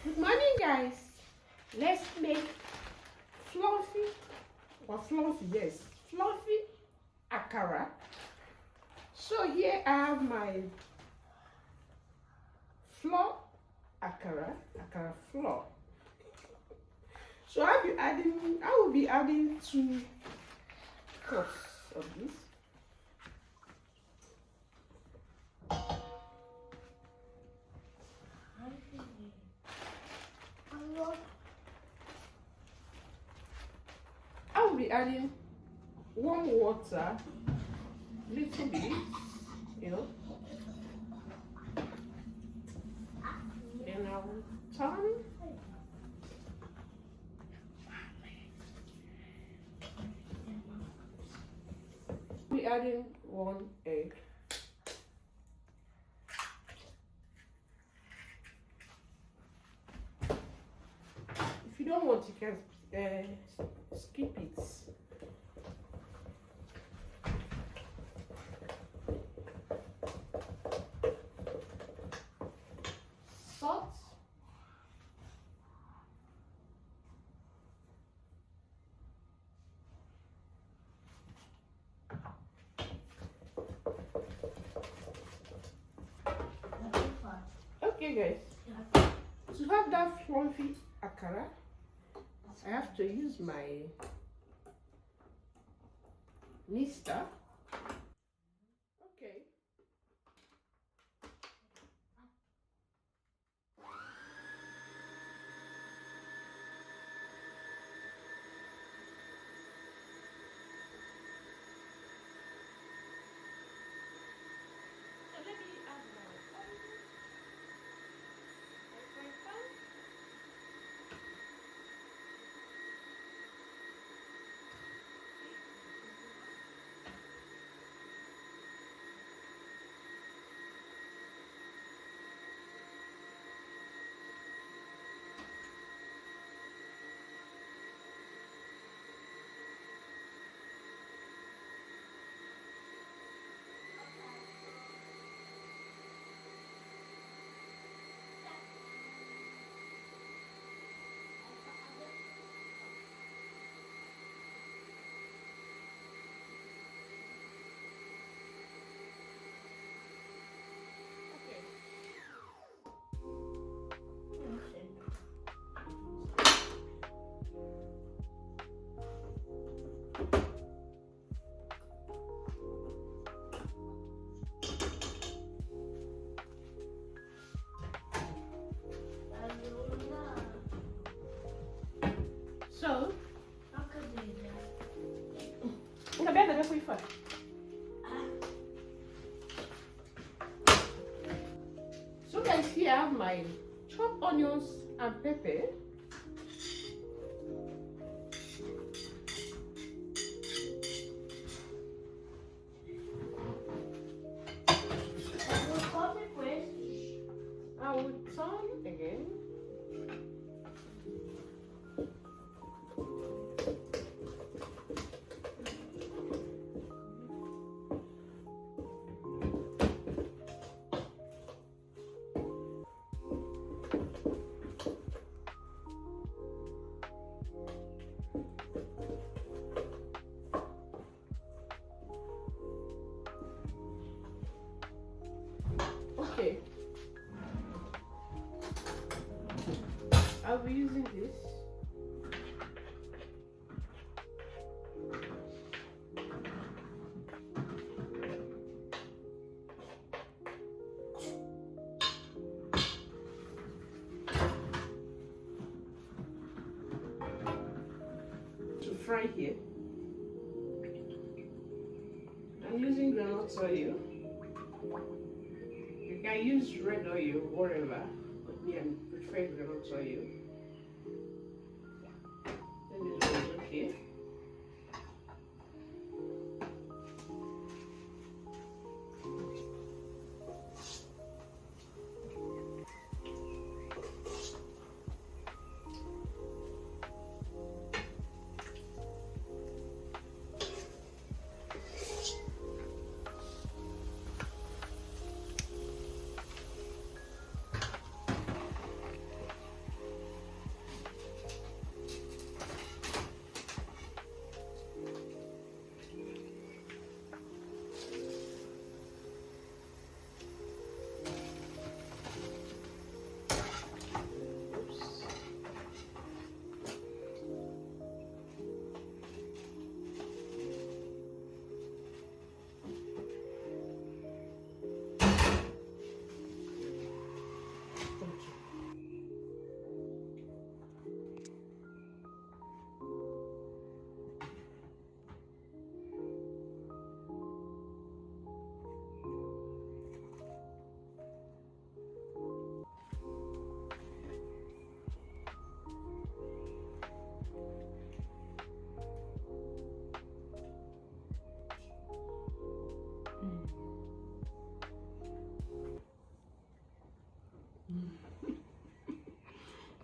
Good morning, guys. Let's make fluffy akara. So here I have my flour akara flour. So I will be adding 2 cups of this. I will be adding warm water, little bit, you know. Then I will turn. Be adding 1 egg. If you don't want, you can skip it. Salt. Okay, guys. To have that fluffy akara, I have to use my mister. Okay. So let me add my onion, my frying pan. So, so guys, here I have my chopped onions and pepper. I will turn again. Okay. I'll be using this. To fry here. I'm using granite oil. You can use red oil, whatever, but me, I prefer granite oil. Then this one is okay.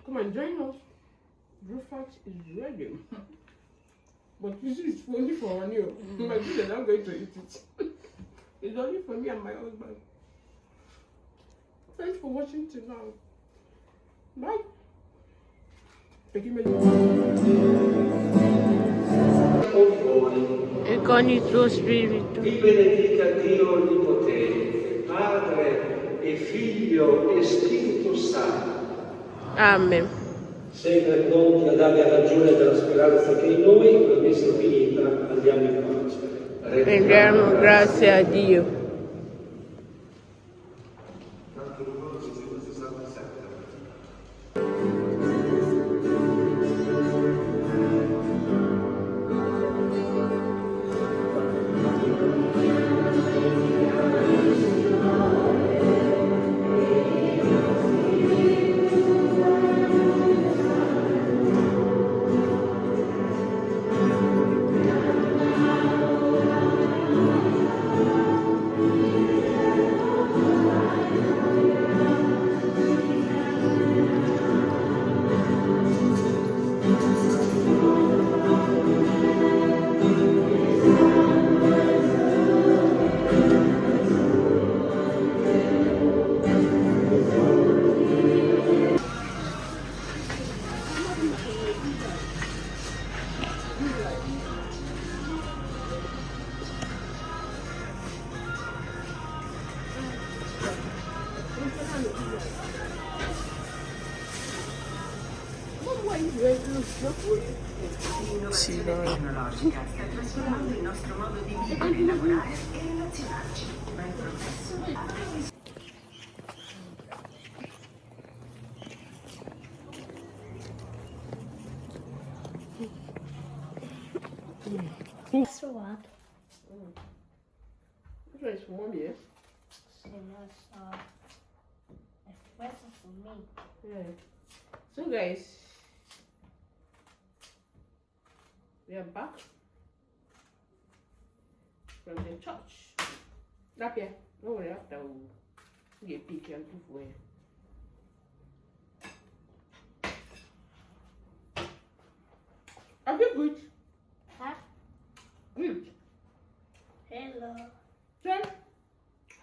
Come and join us. Breakfast is ready. But this is only for one year. My kids are not going to eat it. It's only for me and my husband. Thanks for watching till now. Bye. E con il tuo spirito. Vi benedica Dio Onnipotente, Padre e Figlio e Spirito Santo. Amen. Sempre pronti a dare ragione della speranza che in noi, la messa finita, andiamo in pace. Rendiamo grazie a Dio. Sì, tecnologica sta trasformando il nostro modo di vivere, lavorare e relazionarci, ma il progresso Suado. This one is for mommy, eh? Espresso for me. Yeah. So guys, we are back from the church. Up here. Don't worry, after we'll get pick and poof away. Are you good? Huh? Good. Hello. Then,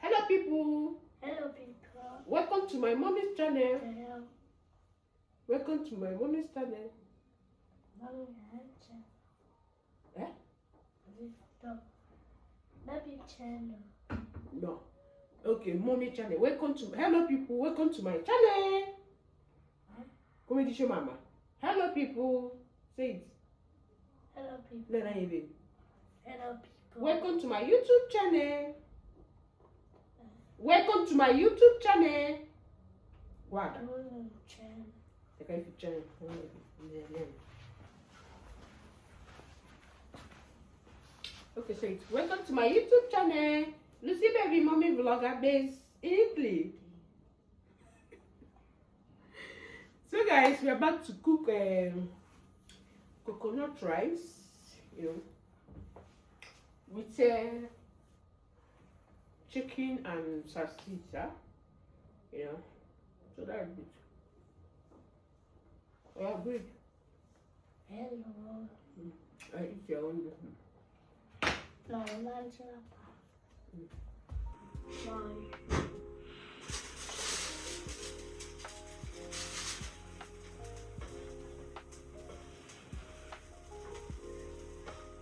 hello people. Hello, people. Welcome to my mommy's channel. Hello. Welcome to my mommy's channel. Mommy, channel. Eh? Baby channel. No. Okay, mommy channel. Welcome to hello people. Welcome to my channel. Come and show mama. Hello people. Say it. Hello, people. Let her hear it. Hello, people. Welcome to my YouTube channel. Welcome to my YouTube channel. What? Channel. Okay, channel. Okay, say it. Welcome to my YouTube channel. Lucy Baby Mommy Vlogger based English. So guys, we are about to cook coconut rice, you know, with chicken and salsiccia, you know. So that's good. Yeah, good. Hello. I eat your own. No, Angela. Bye.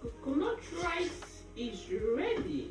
Coconut rice is ready.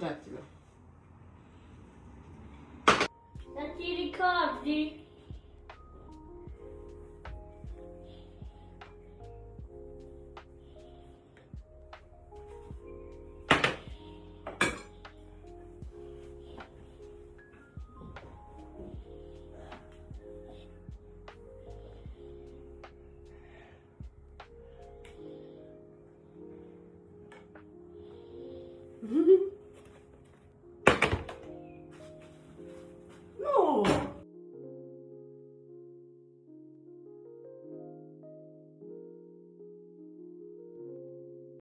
Attila. Non ti ricordi?